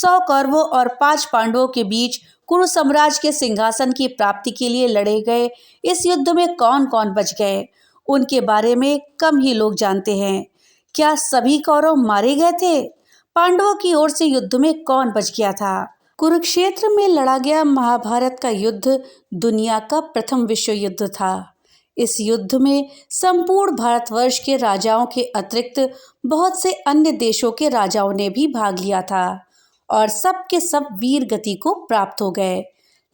100 कौरवों और 5 पांडवों के बीच कुरु साम्राज्य के सिंहासन की प्राप्ति के लिए लड़े गए इस युद्ध में कौन कौन बच गए, उनके बारे में कम ही लोग जानते हैं। क्या सभी कौरव मारे गए थे? पांडवों की ओर से युद्ध में कौन बच गया था? कुरुक्षेत्र में लड़ा गया महाभारत का युद्ध दुनिया का प्रथम विश्व युद्ध था। इस युद्ध में संपूर्ण भारतवर्ष के राजाओं के अतिरिक्त बहुत से अन्य देशों के राजाओं ने भी भाग लिया था और सब के सब वीर गति को प्राप्त हो गए।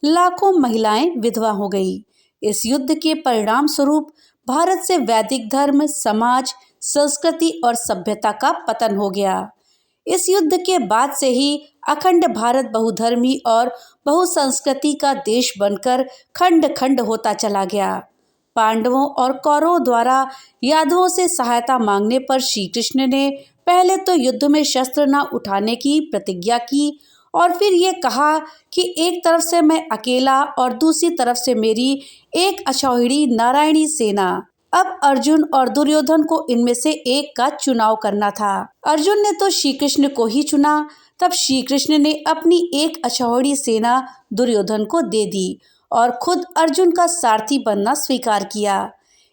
लाखों महिलाएं विधवा हो गई। इस युद्ध के परिणाम स्वरूप भारत से वैदिक धर्म, समाज, संस्कृति और सभ्यता का पतन हो गया। इस युद्ध के बाद से ही अखंड भारत बहुधर्मी और बहुसंस्कृति का देश बनकर खंड खंड होता चला गया। पांडवों और कौरवों द्वारा यादवों से सहायता मांगने पर श्री कृष्ण ने पहले तो युद्ध में शस्त्र न उठाने की प्रतिज्ञा की और फिर ये कहा कि एक तरफ से मैं अकेला और दूसरी तरफ से मेरी एक अक्षौहिणी नारायणी सेना। अब अर्जुन और दुर्योधन को इनमें से एक का चुनाव करना था। अर्जुन ने तो श्री कृष्ण को ही चुना। तब श्री कृष्ण ने अपनी एक अक्षौहिणी सेना दुर्योधन को दे दी और खुद अर्जुन का सारथी बनना स्वीकार किया।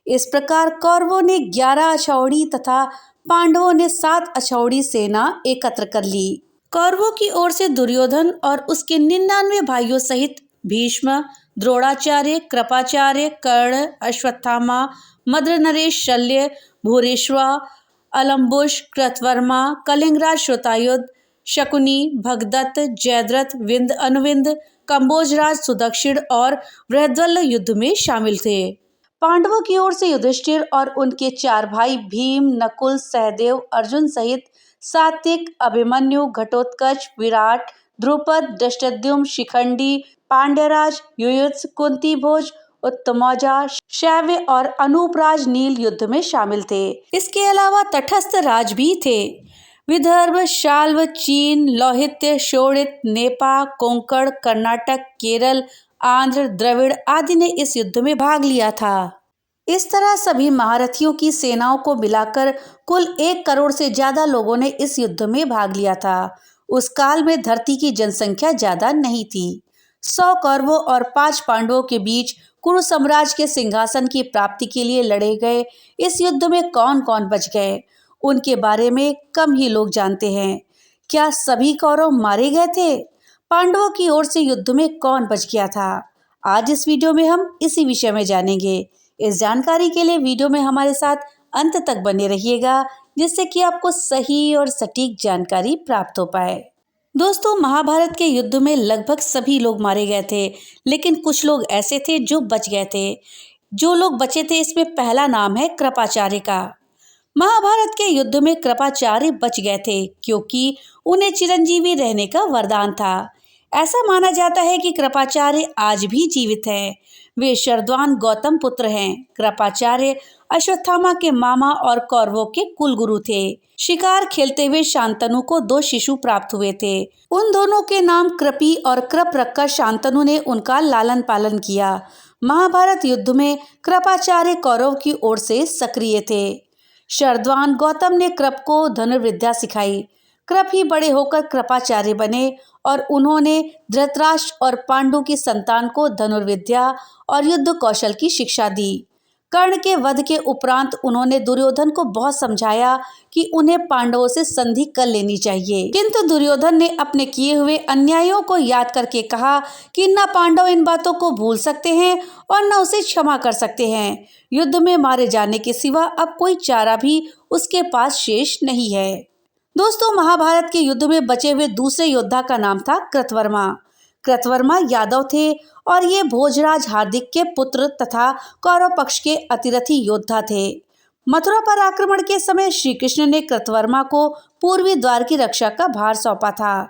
इस प्रकार कौरवों ने 11 अक्षौहिणी तथा पांडवों ने 7 अक्षौहिणी सेना एकत्र कर ली। कौरवों की ओर से दुर्योधन और उसके 99 भाइयों सहित भीष्म, द्रोणाचार्य, कृपाचार्य, कर्ण, अश्वत्थामा, मद्रनरेश, शल्य, भूरिश्रवा, अलम्बुश, कृतवर्मा, कलिंगराज, श्रुतायुध, शकुनी, भगदत्त, जयद्रथ, विंद, अनुविंद, कंबोजराज, सुदक्षिण और बृहद्रथ युद्ध में शामिल थे। पांडवों की ओर से युधिष्ठिर और उनके 4 भाई भीम, नकुल, सहदेव, अर्जुन सहित सात्विक, अभिमन्यु, घटोत्कच, विराट, द्रुपद, धृष्टद्युम्न, शिखंडी, पांड्यराज, युयुत्स, कुंतीभोज, उत्तमौजा, शैव्य और अनूपराज नील युद्ध में शामिल थे। इसके अलावा तटस्थ राज भी थे। विदर्भ, शाल्व, चीन, लौहित्य, शोणित, नेपा, कोंकण, कर्नाटक, केरल, आंध्र, द्रविड़ आदि ने इस युद्ध में भाग लिया था। इस तरह सभी महारथियों की सेनाओं को मिलाकर कुल 1 करोड़ से ज्यादा लोगों ने इस युद्ध में भाग लिया था। उस काल में धरती की जनसंख्या ज्यादा नहीं थी। 100 कौरवों और 5 पांडवों के बीच कुरु साम्राज्य के सिंहासन की प्राप्ति के लिए लड़े गए इस युद्ध में कौन कौन बच गए, उनके बारे में कम ही लोग जानते हैं। क्या सभी कौरव मारे गए थे? पांडवों की ओर से युद्ध में कौन बच गया था? आज इस वीडियो में हम इसी विषय में जानेंगे। इस जानकारी के लिए वीडियो में हमारे साथ अंत तक बने रहिएगा, जिससे कि आपको सही और सटीक जानकारी प्राप्त हो पाए। दोस्तों, महाभारत के युद्ध में लगभग सभी लोग मारे गए थे, लेकिन कुछ लोग ऐसे थे जो बच गए थे। जो लोग बचे थे इसमें पहला नाम है कृपाचार्य का। महाभारत के युद्ध में कृपाचार्य बच गए थे क्योंकि उन्हें चिरंजीवी रहने का वरदान था। ऐसा माना जाता है कि कृपाचार्य आज भी जीवित हैं। वे शरद्वान गौतम पुत्र हैं। कृपाचार्य अश्वत्थामा के मामा और कौरवों के कुलगुरु थे। शिकार खेलते हुए शांतनु को 2 शिशु प्राप्त हुए थे। उन दोनों के नाम कृपी और कृप रखकर शांतनु ने उनका लालन पालन किया। महाभारत युद्ध में कृपाचार्य कौरव की ओर से सक्रिय थे। शरद्वान गौतम ने कृप को धनुर्विद्या सिखाई। कृप ही बड़े होकर कृपाचार्य बने और उन्होंने धृतराष्ट्र और पांडु की संतान को धनुर्विद्या और युद्ध कौशल की शिक्षा दी। कर्ण के वध के उपरांत उन्होंने दुर्योधन को बहुत समझाया कि उन्हें पांडवों से संधि कर लेनी चाहिए, किंतु दुर्योधन ने अपने किए हुए अन्यायों को याद करके कहा कि न पांडव इन बातों को भूल सकते हैं और न उसे क्षमा कर सकते हैं। युद्ध में मारे जाने के सिवा अब कोई चारा भी उसके पास शेष नहीं है। दोस्तों, महाभारत के युद्ध में बचे हुए दूसरे योद्धा का नाम था कृतवर्मा। कृतवर्मा यादव थे और ये भोजराज हार्दिक के पुत्र तथा कौरव पक्ष के अतिरथी योद्धा थे। मथुरा पर आक्रमण के समय श्री कृष्ण ने कृतवर्मा को पूर्वी द्वार की रक्षा का भार सौंपा था।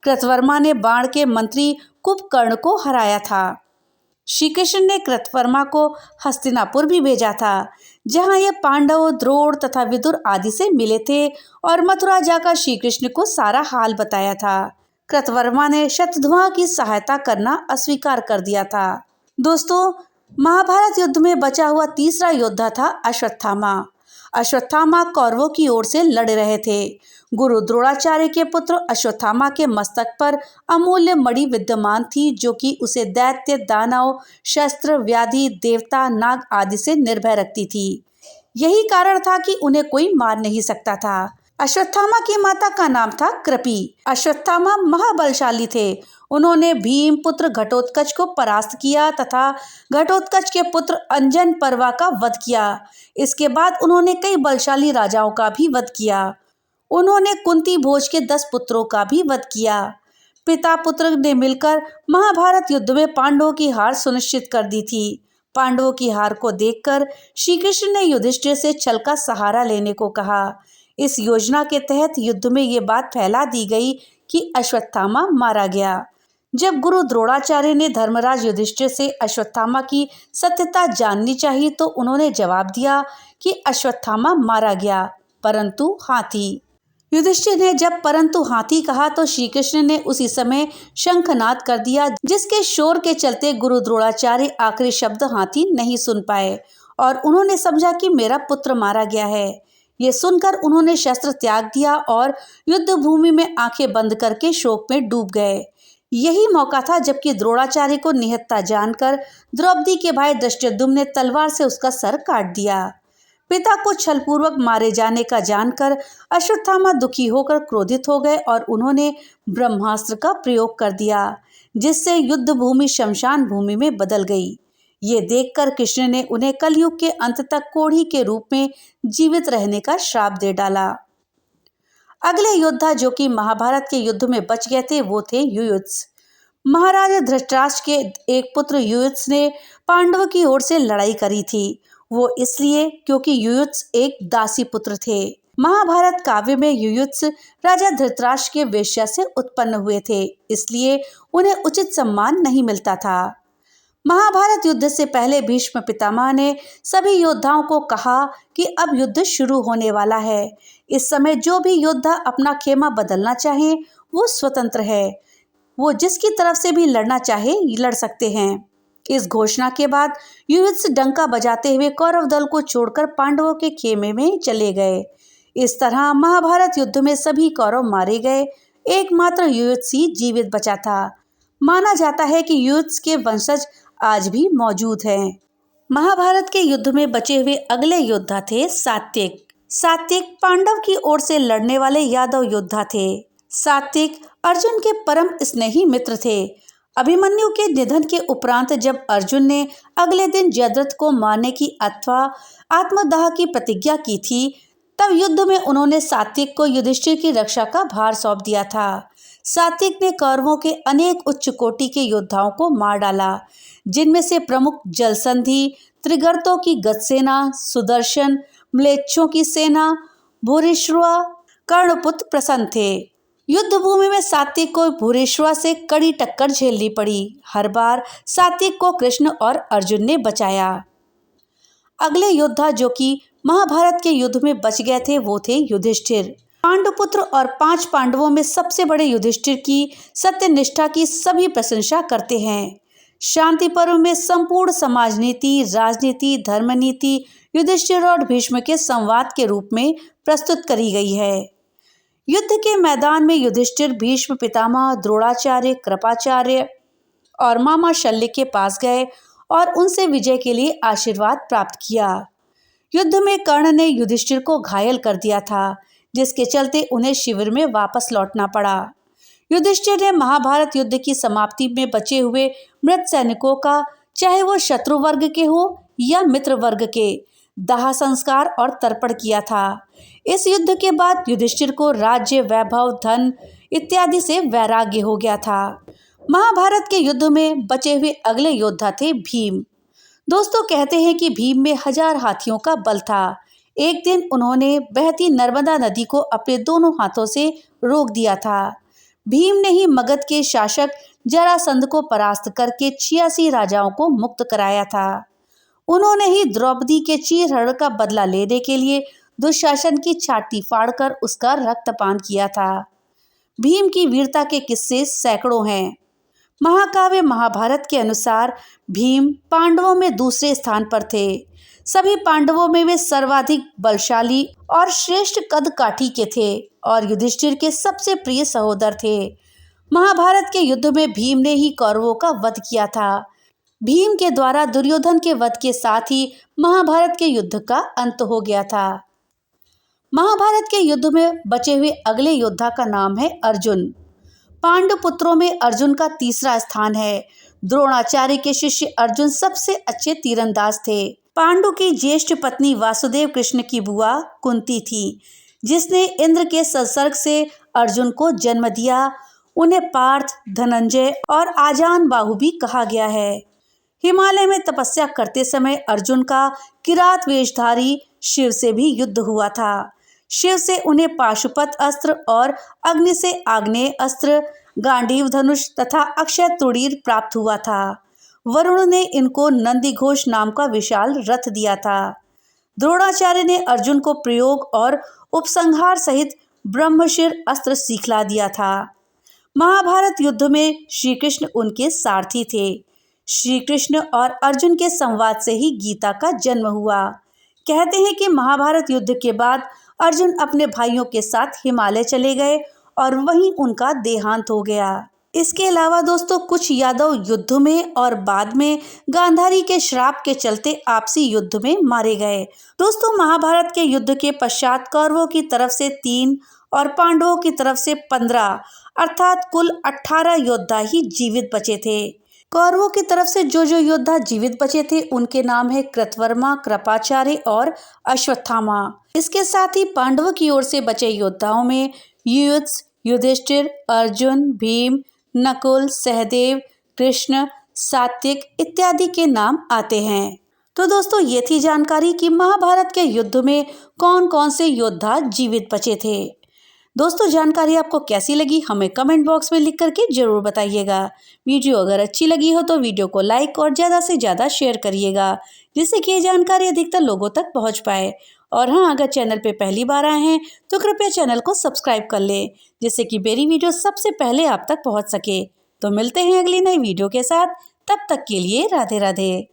कृतवर्मा ने बाण के मंत्री कुंभकर्ण को हराया था। श्री कृष्ण ने कृतवर्मा को हस्तिनापुर भी भेजा था, जहां ये पांडव, द्रोण तथा विदुर आदि से मिले थे और मथुरा जाकर श्री कृष्ण को सारा हाल बताया था। कृतवर्मा ने शतधुआ की सहायता करना अस्वीकार कर दिया था। दोस्तों, महाभारत युद्ध में बचा हुआ तीसरा योद्धा था अश्वत्थामा। अश्वत्थामा कौरवों की ओर से लड़ रहे थे। गुरु द्रोणाचार्य के पुत्र अश्वत्थामा के मस्तक पर अमूल्य मणि विद्यमान थी, जो कि उसे दैत्य, दानव, शस्त्र, व्याधि, देवता, नाग आदि से निर्भय रखती थी। यही कारण था कि उन्हें कोई मार नहीं सकता था। अश्वत्थामा की माता का नाम था कृपि। अश्वत्थामा महाबलशाली थे। उन्होंने भीम पुत्र घटोत्कच को परास्त किया तथा घटोत्कच के पुत्र अंजन पर्वा का वध किया। इसके बाद उन्होंने कई बलशाली राजाओं का भी वध किया। उन्होंने कुंती भोज के 10 पुत्रों का भी वध किया। पिता पुत्र ने मिलकर महाभारत युद्ध में पांडवों की हार सुनिश्चित कर दी थी। पांडवों की हार को देखकर श्री कृष्ण ने युधिष्ठिर से छल का सहारा लेने को कहा। इस योजना के तहत युद्ध में ये बात फैला दी गई कि अश्वत्थामा मारा गया। जब गुरु द्रोणाचार्य ने धर्मराज युधिष्ठिर से अश्वत्थामा की सत्यता जाननी चाहिए तो उन्होंने जवाब दिया कि अश्वत्थामा मारा गया, परंतु हाथी। युधिष्ठिर ने जब परंतु हाथी कहा तो श्री कृष्ण ने उसी समय शंखनाद कर दिया, जिसके शोर के चलते गुरु द्रोणाचार्य आखिरी शब्द हाथी नहीं सुन पाए और उन्होंने समझा कि मेरा पुत्र मारा गया है। ये सुनकर उन्होंने शस्त्र त्याग दिया और युद्ध भूमि में आंखें बंद करके शोक में डूब गए। यही मौका था जबकि द्रोणाचार्य को निहत्था जानकर द्रौपदी के भाई धृष्टद्युम्न ने तलवार से उसका सर काट दिया। पिता को छलपूर्वक मारे जाने का जानकर अश्वत्थामा दुखी होकर क्रोधित हो गए और उन्होंने ब्रह्मास्त्र का प्रयोग कर दिया, जिससे युद्ध भूमि शमशान भूमि में बदल गई। ये देखकर कृष्ण ने उन्हें कलयुग के अंत तक कोढ़ी के रूप में जीवित रहने का श्राप दे डाला। अगले योद्धा जो कि महाभारत के युद्ध में बच गए थे वो थे युयुत्स। महाराजा धृतराष्ट्र के एक पुत्र युयुत्स ने पांडवों की ओर से लड़ाई करी थी। वो इसलिए क्योंकि युयुत्स एक दासी पुत्र थे। महाभारत काव्य में युयुत्स राजा धृतराष्ट्र के वेश्या से उत्पन्न हुए थे, इसलिए उन्हें उचित सम्मान नहीं मिलता था। महाभारत युद्ध से पहले भीष्म पितामह ने सभी योद्धाओं को कहा कि अब युद्ध शुरू होने वाला है। इस समय जो भी योद्धा अपना खेमा बदलना चाहे वो स्वतंत्र है। वो जिसकी तरफ से भी लड़ना चाहे लड़ सकते हैं। इस घोषणा के बाद युयुत्स डंका बजाते हुए कौरव दल को छोड़कर पांडवों के खेमे में चले गए। इस तरह महाभारत युद्ध में सभी कौरव मारे गए, एकमात्र युयुत्स ही जीवित बचा था। माना जाता है कि युयुत्स के वंशज आज भी मौजूद हैं। महाभारत के युद्ध में बचे हुए अगले योद्धा थे सात्विक। सात्विक पांडव की ओर से लड़ने वाले यादव योद्धा थे। सात्विक अर्जुन के परम स्नेही मित्र थे। अभिमन्यु के निधन के उपरांत जब अर्जुन ने अगले दिन जयद्रथ को मारने की अथवा आत्मदाह की प्रतिज्ञा की थी, तब युद्ध में उन्होंने सात्विक को युधिष्ठिर की रक्षा का भार सौंप दिया था। सात्विक ने कौरवों के अनेक उच्च कोटि के योद्धाओं को मार डाला, जिनमें से प्रमुख जलसंधि, त्रिगर्तों की गजसेना, सुदर्शन, म्लेच्छों की सेना, भूरिश्रवा, कर्णपुत्र प्रसन्न थे। युद्ध भूमि में सात्विक को भूरिश्रवा से कड़ी टक्कर झेलनी पड़ी। हर बार सात्विक को कृष्ण और अर्जुन ने बचाया। अगले योद्धा जो कि महाभारत के युद्ध में बच गए थे वो थे युधिष्ठिर। पांडुपुत्र और 5 पांडवों में सबसे बड़े युधिष्ठिर की सत्यनिष्ठा की सभी प्रशंसा करते हैं। शांति पर्व में संपूर्ण समाज नीति, राजनीति, धर्मनीति युधिष्ठिर और भीष्म के संवाद के रूप में प्रस्तुत करी गई है। युद्ध के मैदान में युधिष्ठिर भीष्म पितामह, द्रोणाचार्य, कृपाचार्य और मामा शल्य के पास गए और उनसे विजय के लिए आशीर्वाद प्राप्त किया। युद्ध में कर्ण ने युधिष्ठिर को घायल कर दिया था, जिसके चलते उन्हें शिविर में वापस लौटना पड़ा। युधिष्ठिर ने महाभारत युद्ध की समाप्ति में बचे हुए मृत सैनिकों का, चाहे वो शत्रु वर्ग के हो या मित्र वर्ग के, दाह संस्कार और तर्पण किया था। इस युद्ध के बाद युधिष्ठिर को राज्य, वैभव, धन इत्यादि से वैराग्य हो गया था। महाभारत के युद्ध में बचे हुए अगले योद्धा थे भीम। दोस्तों, कहते हैं कि भीम में 1000 हाथियों का बल था। एक दिन उन्होंने बहती नर्मदा नदी को अपने दोनों हाथों से रोक दिया था। भीम ने ही मगध के शासक जरासंध को परास्त करके 86 राजाओं को मुक्त कराया था। उन्होंने ही द्रौपदी के चीरहरण का बदला लेने के लिए दुशासन की छाती फाड़कर उसका रक्तपान किया था। भीम की वीरता के किस्से सैकड़ों हैं। महाकाव्य महाभारत के अनुसार भीम पांडवों में दूसरे स्थान पर थे। सभी पांडवों में वे सर्वाधिक बलशाली और श्रेष्ठ कद काठी के थे और युधिष्ठिर के सबसे प्रिय सहोदर थे। महाभारत के युद्ध में भीम ने ही कौरवों का वध किया था। भीम के द्वारा दुर्योधन के वध के साथ ही महाभारत के युद्ध का अंत हो गया था। महाभारत के युद्ध में बचे हुए अगले योद्धा का नाम है अर्जुन। पांडु पुत्रों में अर्जुन का तीसरा स्थान है। द्रोणाचार्य के शिष्य अर्जुन सबसे अच्छे तीरंदाज थे। पांडु की ज्येष्ठ पत्नी वासुदेव कृष्ण की बुआ कुंती थी, जिसने इंद्र के संसर्ग से अर्जुन को जन्म दिया। उन्हें पार्थ, धनंजय और आजान बाहु भी कहा गया है। हिमालय में तपस्या करते समय अर्जुन का किरात वेशधारी शिव से भी युद्ध हुआ था। शिव से उन्हें पाशुपत अस्त्र और अग्नि से आग्नेय अस्त्र, गांडीव धनुष तथा अक्षय तुड़ीर प्राप्त हुआ था। वरुण ने इनको नंदीघोष नाम का विशाल रथ दिया था। द्रोणाचार्य ने अर्जुन को प्रयोग और उपसंहार सहित ब्रह्मशिर अस्त्र सिखला दिया था। महाभारत युद्ध में श्री कृष्ण उनके सारथी थे। श्री कृष्ण और अर्जुन के संवाद से ही गीता का जन्म हुआ। कहते हैं कि महाभारत युद्ध के बाद अर्जुन अपने भाइयों के साथ हिमालय चले गए और वहीं उनका देहांत हो गया। इसके अलावा दोस्तों कुछ यादव युद्ध में और बाद में गांधारी के श्राप के चलते आपसी युद्ध में मारे गए। दोस्तों महाभारत के युद्ध के पश्चात कौरवों की तरफ से 3 और पांडवों की तरफ से 15 अर्थात कुल 18 योद्धा ही जीवित बचे थे। कौरवों की तरफ से जो योद्धा जीवित बचे थे उनके नाम है कृतवर्मा, कृपाचार्य और अश्वत्थामा। इसके साथ ही पांडवों की ओर से बचे योद्धाओं में युयुत्स, युधिष्ठिर, अर्जुन, भीम, नकुल, सहदेव, कृष्ण, सात्विक इत्यादि के नाम आते हैं। तो दोस्तों ये थी जानकारी कि महाभारत के युद्ध में कौन कौन से योद्धा जीवित बचे थे। दोस्तों जानकारी आपको कैसी लगी हमें कमेंट बॉक्स में लिख करके जरूर बताइएगा। वीडियो अगर अच्छी लगी हो तो वीडियो को लाइक और ज़्यादा से ज़्यादा शेयर करिएगा, जिससे कि ये जानकारी अधिकतर लोगों तक पहुंच पाए। और हाँ, अगर चैनल पे पहली बार आए हैं तो कृपया चैनल को सब्सक्राइब कर लें, जिससे कि मेरी वीडियो सबसे पहले आप तक पहुँच सके। तो मिलते हैं अगली नई वीडियो के साथ, तब तक के लिए राधे राधे।